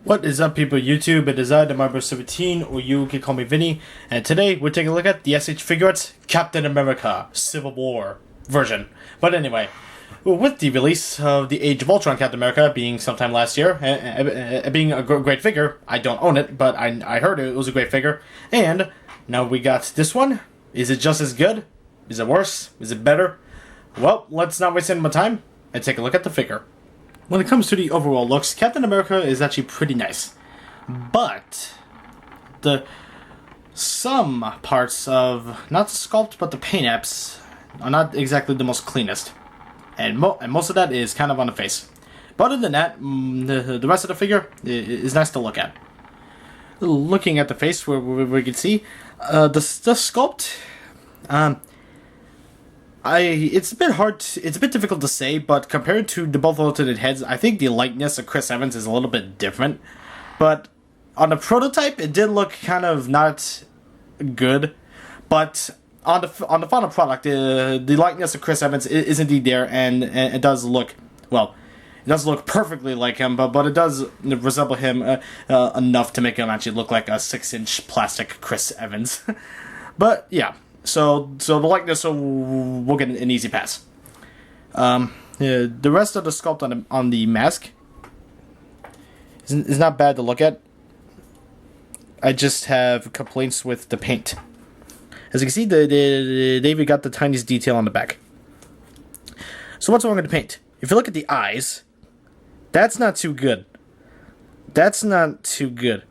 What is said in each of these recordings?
What is up, people of YouTube? It is I, the Marble 17, or you can call me Vinny, and today we're taking a look at the S.H.Figuarts Captain America Civil War version. But anyway, with the release of the Age of Ultron Captain America being sometime last year, being a great figure, I don't own it, but I heard it was a great figure, and now we got this one. Is it just as good? Is it worse? Is it better? Well, let's not waste any more time and take a look at the figure. When it comes to the overall looks, Captain America is actually pretty nice. But some parts of, not the sculpt, but the paint apps are not exactly the most cleanest. And most of that is kind of on the face. But other than that, the rest of the figure is nice to look at. Looking at the face, where we can see, the sculpt, it's a bit difficult to say, but compared to the both alternate heads, I think the likeness of Chris Evans is a little bit different. But on the prototype, it did look kind of not good. But on the final product, the likeness of Chris Evans is indeed there, and it does look, well, it doesn't look perfectly like him, but it does resemble him enough to make him actually look like a 6-inch plastic Chris Evans. But yeah. So the likeness will get an easy pass. The rest of the sculpt on the mask is not bad to look at. I just have complaints with the paint. As you can see, they even got the tiniest detail on the back. So what's wrong with the paint? If you look at the eyes, that's not too good. That's not too good.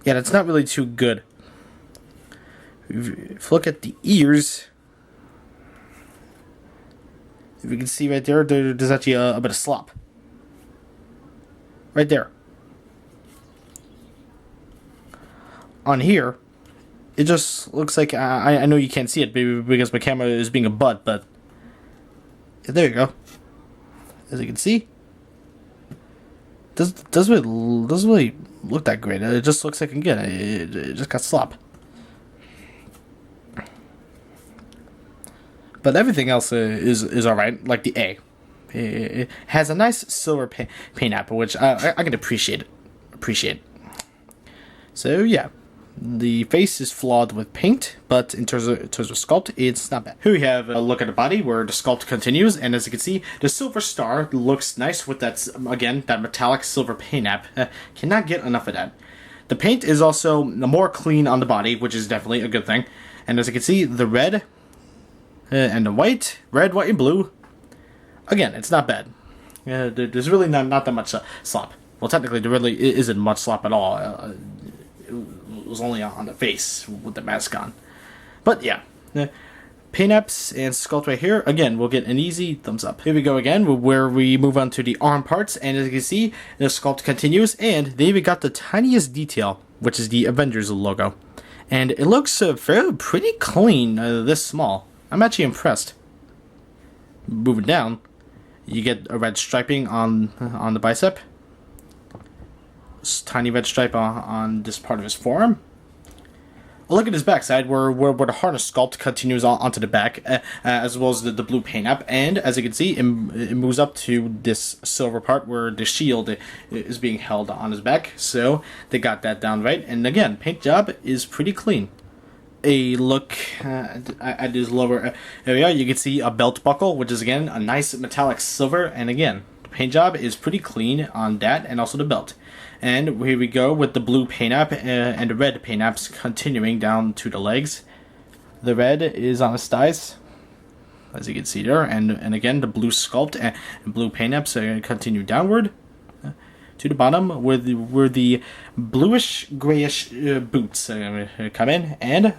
Yeah, that's not really too good. If you look at the ears, if you can see right there, there's actually a bit of slop. Right there. On here, it just looks like, I know you can't see it because my camera is being a butt, but there you go. As you can see, doesn't really look that great. It just looks like, again, it just got slop. But everything else is alright, like the A. It has a nice silver paint app, which I can appreciate. So yeah, the face is flawed with paint, but in terms of sculpt, it's not bad. Here we have a look at the body where the sculpt continues, and as you can see, the silver star looks nice with that, again, that metallic silver paint app. Cannot get enough of that. The paint is also more clean on the body, which is definitely a good thing. And as you can see, the red and the white, red, white, and blue, again, it's not bad. There's really not that much slop. Well, technically, there really isn't much slop at all. It was only on the face with the mask on. But yeah, paint apps and sculpt right here, again, we'll get an easy thumbs up. Here we go again, where we move on to the arm parts, and as you can see, the sculpt continues, and they even got the tiniest detail, which is the Avengers logo. And it looks pretty clean, this small. I'm actually impressed. Moving down, you get a red striping on the bicep. This tiny red stripe on this part of his forearm. A look at his backside, where the harness sculpt continues onto the back, as well as the blue paint app. And as you can see, it moves up to this silver part where the shield is being held on his back. So they got that down right. And again, paint job is pretty clean. A look at his lower area, you can see a belt buckle, which is again a nice metallic silver, and again, the paint job is pretty clean on that and also the belt. And here we go with the blue paint app and the red paint apps continuing down to the legs. The red is on his thighs, as you can see there, and again the blue sculpt and blue paint apps continue downward to the bottom, where the bluish grayish boots come in, and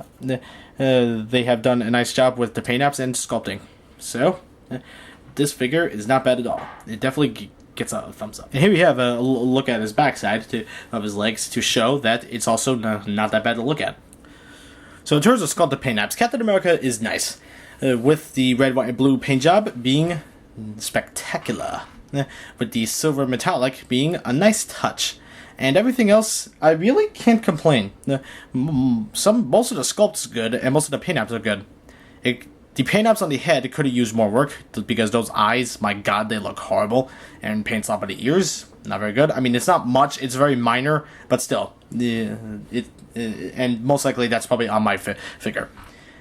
they have done a nice job with the paint apps and sculpting. So this figure is not bad at all. It definitely gets a thumbs up. And here we have a look at his backside of his legs to show that it's also not that bad to look at. So in terms of sculpted paint apps, Captain America is nice, with the red, white, and blue paint job being spectacular, with the silver metallic being a nice touch. And everything else, I really can't complain. Most of the sculpt is good, and most of the paint apps are good. The paint apps on the head could have used more work because those eyes, my god, they look horrible. And paint slap on the ears, not very good. I mean, it's not much, it's very minor, but still. And most likely that's probably on my figure.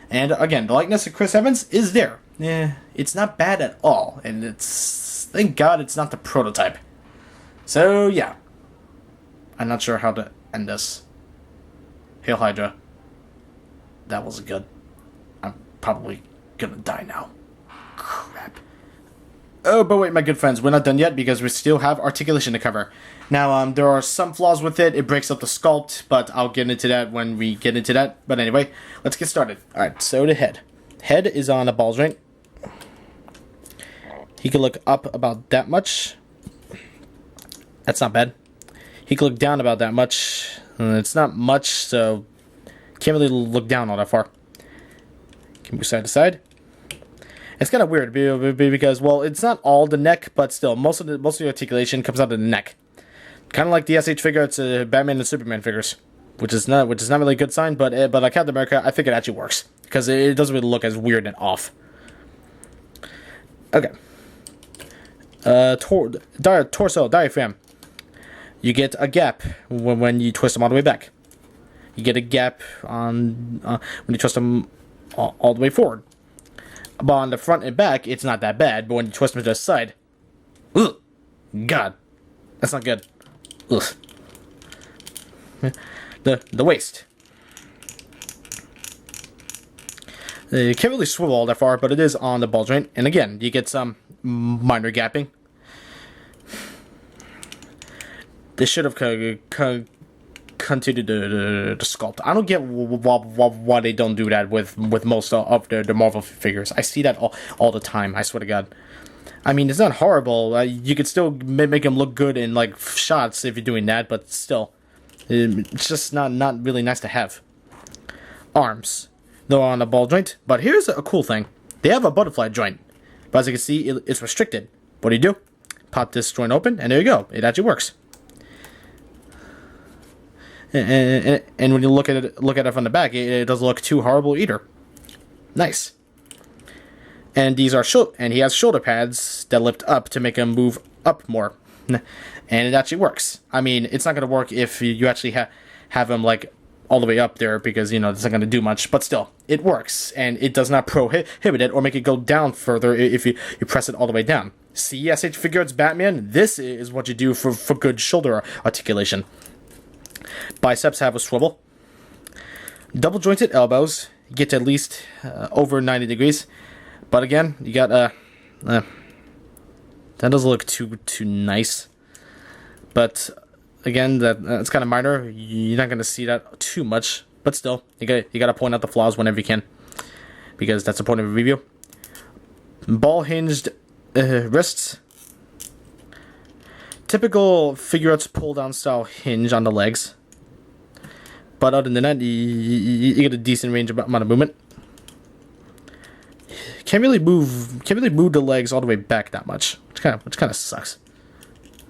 And again, the likeness of Chris Evans is there. It's not bad at all. And it's, thank god it's not the prototype. So yeah. I'm not sure how to end this. Hail Hydra. That wasn't good. I'm probably gonna die now. Crap. Oh, but wait, my good friends, we're not done yet because we still have Articulation to cover. Now, there are some flaws with it. It breaks up the sculpt, but I'll get into that when we get into that. But anyway, let's get started. Alright, so the head. Head is on a ball joint. He could look up about that much. That's not bad. He could look down about that much. It's not much, so can't really look down all that far. Can move side to side. It's kind of weird because, well, it's not all the neck, but still, most of the articulation comes out of the neck. Kind of like the S.H.Figuarts Batman and Superman figures, which is not really a good sign. But like Captain America, I think it actually works because it doesn't really look as weird and off. Okay. Torso diaphragm. You get a gap when you twist them all the way back. You get a gap on when you twist them all the way forward. But on the front and back, it's not that bad. But when you twist them to the side, ugh, God, that's not good. Ugh. The waist. You can't really swivel all that far, but it is on the ball joint. And again, you get some minor gapping. They should have continued the sculpt. I don't get why they don't do that with most of the Marvel figures. I see that all the time, I swear to God. I mean, it's not horrible. You could still make them look good in, like, shots if you're doing that, but still. It's just not really nice to have. Arms. They're on a ball joint, but here's a cool thing. They have a butterfly joint, but as you can see, it's restricted. What do? Pop this joint open, and there you go. It actually works. And when you look at it from the back, it doesn't look too horrible either. Nice. And these are and he has shoulder pads that lift up to make him move up more, and it actually works. I mean, it's not going to work if you actually have him like all the way up there because it's not going to do much. But still, it works, and it does not prohibit it or make it go down further if you press it all the way down. See, S.H.Figuarts Batman. This is what you do for good shoulder articulation. Biceps have a swivel. Double jointed elbows. You get to at least over 90 degrees. But again, you got that doesn't look too nice. But again, that's kind of minor. You're not gonna see that too much. But still, you gotta point out the flaws whenever you can, because that's the point of a review. Ball hinged wrists. Typical Figuarts pull-down style hinge on the legs. But other than that, you get a decent range amount of movement. Can't really move the legs all the way back that much, which kind of sucks.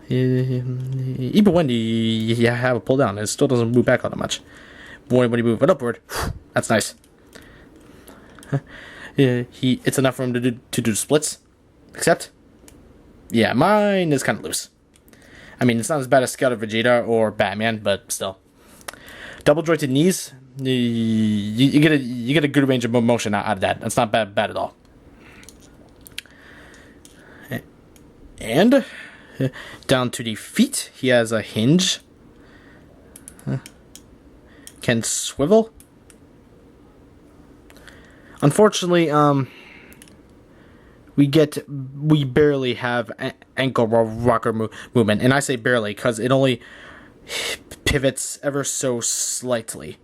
Even when you have a pull-down, it still doesn't move back all that much. But when you move it upward, that's nice. It's enough for him to do splits, except, yeah, mine is kind of loose. I mean, it's not as bad as Scout or Vegeta or Batman, but still. Double jointed knees, you get a good range of motion out of that. That's not bad at all. And down to the feet, he has a hinge. Can swivel. Unfortunately, we barely have ankle rocker movement, and I say barely because it only pivots ever so slightly.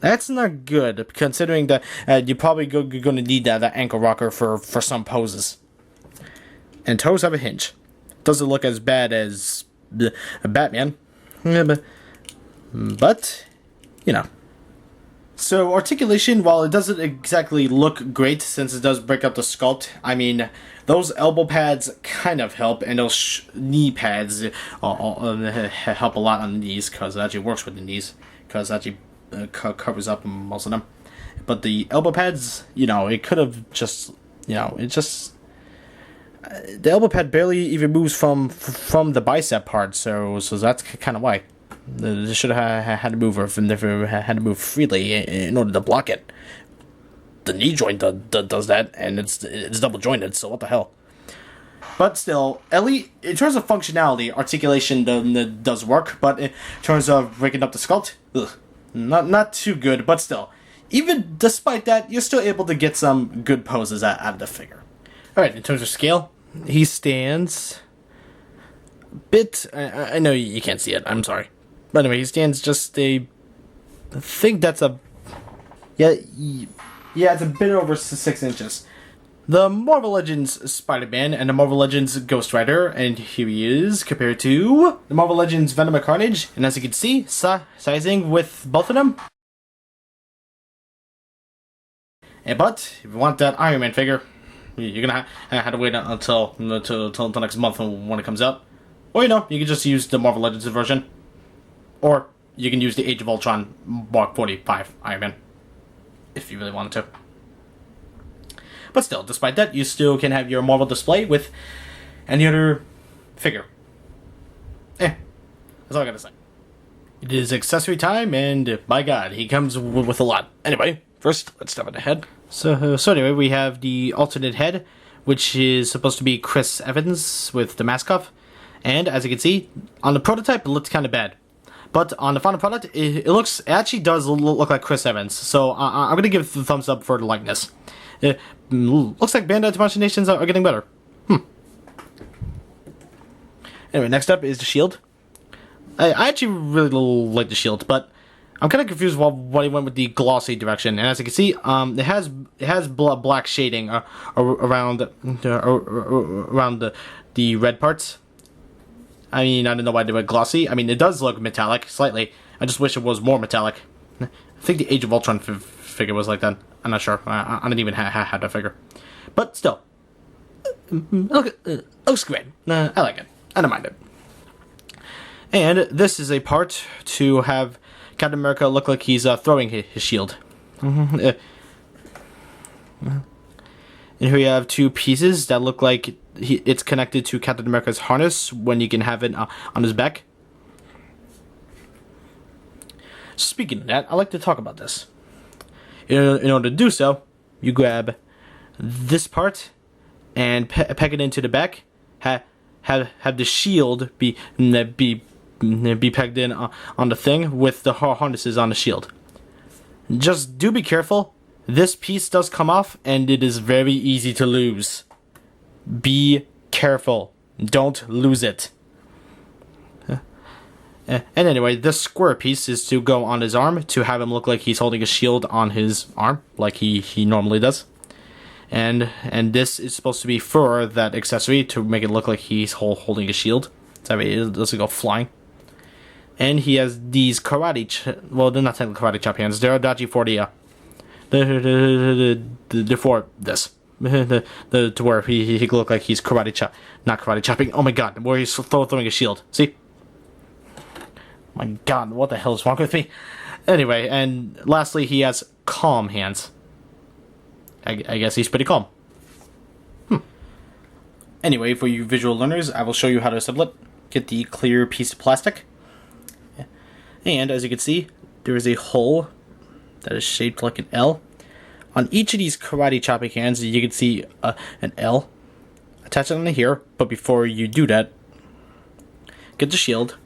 That's not good, considering that you're probably going to need that ankle rocker for some poses. And toes have a hinge. Doesn't look as bad as Batman, but So articulation, while it doesn't exactly look great since it does break up the sculpt, I mean, those elbow pads kind of help, and those knee pads help a lot on the knees, because it actually works with the knees, because it actually covers up most of them. But the elbow pads, you know, it could have just, you know, it just the elbow pad barely even moves from the bicep part, so that's kind of why they should have had to move, or if never had to move freely in order to block it. The knee joint does that, and it's double jointed, so what the hell. But still, at least in terms of functionality, articulation does work. But in terms of breaking up the sculpt, not too good. But still, even despite that, you're still able to get some good poses out of the figure. All right, in terms of scale, he stands a bit. I know you can't see it. I'm sorry, but anyway, he stands just I think that's yeah, it's a bit over 6 inches. The Marvel Legends Spider-Man and the Marvel Legends Ghost Rider, and here he is compared to the Marvel Legends Venom and Carnage, and as you can see, sizing with both of them. But if you want that Iron Man figure, you're gonna have to wait until next month when it comes out. Or you know, you can just use the Marvel Legends version, or you can use the Age of Ultron Mark 45 Iron Man if you really wanted to. But still, despite that, you still can have your Marvel display with any other figure. That's all I gotta say. It is accessory time, and by God, he comes with a lot. Anyway, first, let's start with the head. So anyway, we have the alternate head, which is supposed to be Chris Evans with the mask off. And as you can see, on the prototype, it looks kind of bad. But on the final product, it actually does look like Chris Evans. So I'm going to give the thumbs up for the likeness. It looks like Bandai's imaginations are getting better. Anyway, next up is the shield. I actually really like the shield, but I'm kind of confused why he went with the glossy direction. And as you can see, it has black shading around the red parts. I mean, I don't know why they went glossy. I mean, it does look metallic slightly. I just wish it was more metallic. I think the Age of Ultron figure was like that. I'm not sure. I didn't even have that figure. But still, looks great. I like it. I don't mind it. And this is a part to have Captain America look like he's throwing his shield. And here you have two pieces that look like it's connected to Captain America's harness when you can have it on his back. Speaking of that, I'd like to talk about this. In order to do so, you grab this part and peg it into the back. Have the shield be pegged in on the thing with the harnesses on the shield. Just do be careful. This piece does come off, and it is very easy to lose. Be careful. Don't lose it. And anyway, this square piece is to go on his arm to have him look like he's holding a shield on his arm, like he normally does. And this is supposed to be for that accessory to make it look like he's holding a shield. So it doesn't go flying. And he has these well, they're not technically karate chop hands. They're adachi for for this. To where he could look like he's not karate chopping. Oh my God, where he's throwing a shield. See? My God, what the hell is wrong with me? Anyway, and lastly, he has calm hands. I guess he's pretty calm. Anyway, for you visual learners, I will show you how to assemble it. Get the clear piece of plastic. And as you can see, there is a hole that is shaped like an L. On each of these karate chopping hands, you can see an L. Attach it onto here, but before you do that, get the shield.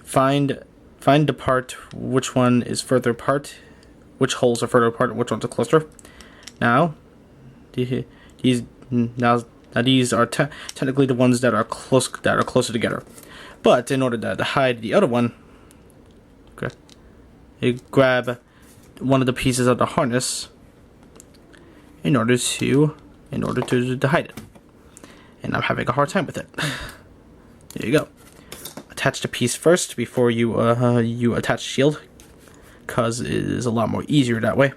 Find the part, which one is further apart, which holes are further apart, and which ones are closer. Now, these are technically the ones that are closer together. But in order to hide the other one, okay, you grab one of the pieces of the harness in order to hide it. And I'm having a hard time with it. There you go. Attach the piece first before you attach the shield, because it is a lot more easier that way.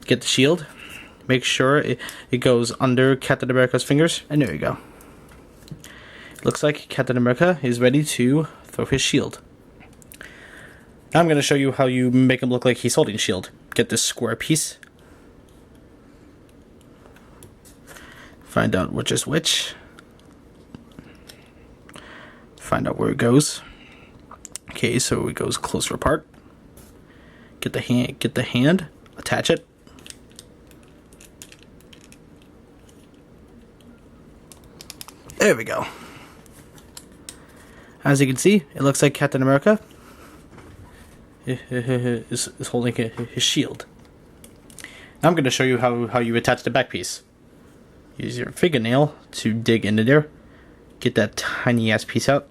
Get the shield. Make sure it goes under Captain America's fingers, and there you go. Looks like Captain America is ready to throw his shield. I'm going to show you how you make him look like he's holding a shield. Get this square piece. Find out which is which. Find out where it goes. Okay, so it goes closer apart. Get the hand, attach it. There we go. As you can see, it looks like Captain America is holding his shield. Now I'm going to show you how you attach the back piece. Use your fingernail to dig into there. Get that tiny ass piece out.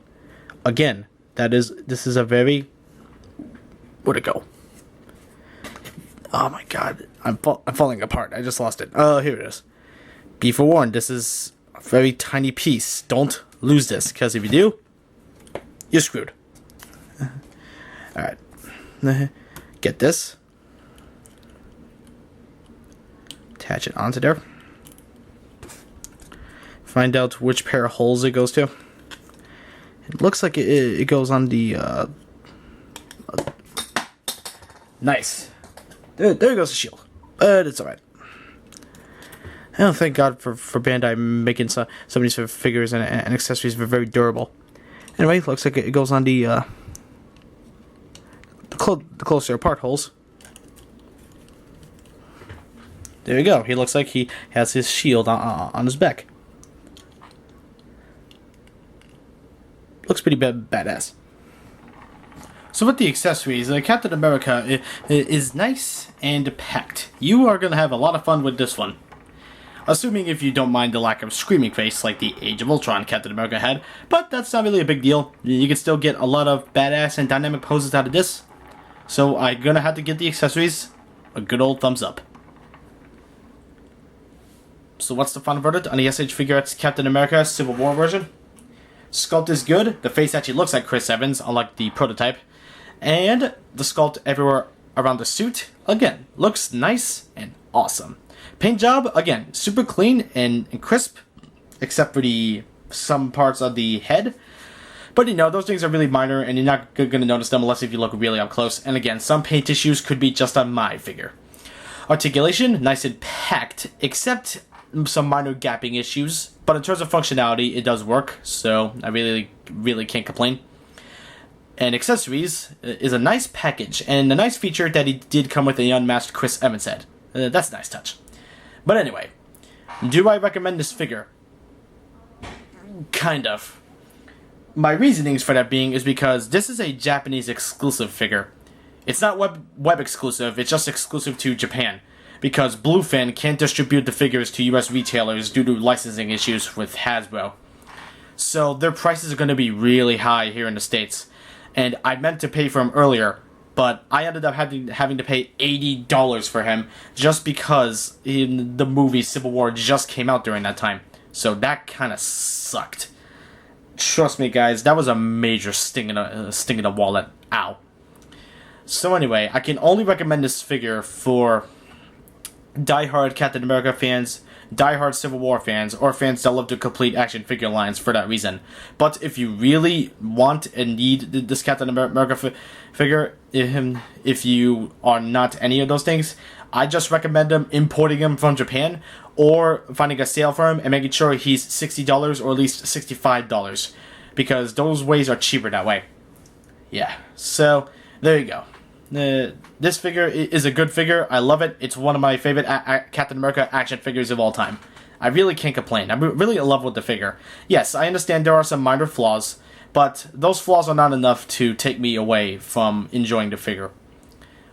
Again, this is a very... Where'd it go? Oh my god, I'm falling apart. I just lost it. Oh, here it is. Be forewarned, this is a very tiny piece. Don't lose this, because if you do, you're screwed. Alright. Get this. Attach it onto there. Find out which pair of holes it goes to. It looks like it goes on the... Nice. There goes the shield. But it's alright. Oh, thank God for Bandai making some of these figures and accessories very durable. Anyway, looks like it goes on the closer apart holes. There you go. He looks like he has his shield on his back. Looks pretty badass. So with the accessories, Captain America is nice and packed. You are going to have a lot of fun with this one. Assuming if you don't mind the lack of screaming face like the Age of Ultron Captain America had, but that's not really a big deal. You can still get a lot of badass and dynamic poses out of this. So I'm going to have to give the accessories a good old thumbs up. So what's the final verdict on the S.H.Figuarts Captain America Civil War version? Sculpt is good. The face actually looks like Chris Evans, unlike the prototype. And the sculpt everywhere around the suit, again, looks nice and awesome. Paint job, again, super clean and crisp, except for some parts of the head. But you know, those things are really minor, and you're not going to notice them unless if you look really up close. And again, some paint issues could be just on my figure. Articulation, nice and packed, except some minor gapping issues. But in terms of functionality, it does work, so I really can't complain. And accessories is a nice package, and a nice feature that he did come with the unmasked Chris Evans head. That's a nice touch. But anyway, do I recommend this figure? Kind of. My reasonings for that being is because this is a Japanese exclusive figure. It's not web exclusive, it's just exclusive to Japan. Because Bluefin can't distribute the figures to US retailers due to licensing issues with Hasbro. So their prices are going to be really high here in the States. And I meant to pay for him earlier, but I ended up having to pay $80 for him just because the movie Civil War just came out during that time. So that kind of sucked. Trust me, guys, that was a major sting in the wallet. Ow. So anyway, I can only recommend this figure for die-hard Captain America fans, die-hard Civil War fans, or fans that love to complete action figure lines for that reason. But if you really want and need this Captain America figure, if you are not any of those things, I just recommend importing him from Japan, or finding a sale for him and making sure he's $60 or at least $65, because those ways are cheaper that way. Yeah, so there you go. This figure is a good figure. I love it. It's one of my favorite Captain America action figures of all time. I really can't complain. I'm really in love with the figure. Yes, I understand there are some minor flaws, but those flaws are not enough to take me away from enjoying the figure.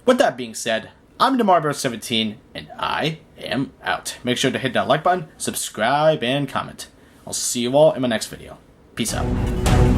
With that being said, I'm DeMarBear17, and I am out. Make sure to hit that like button, subscribe, and comment. I'll see you all in my next video. Peace out.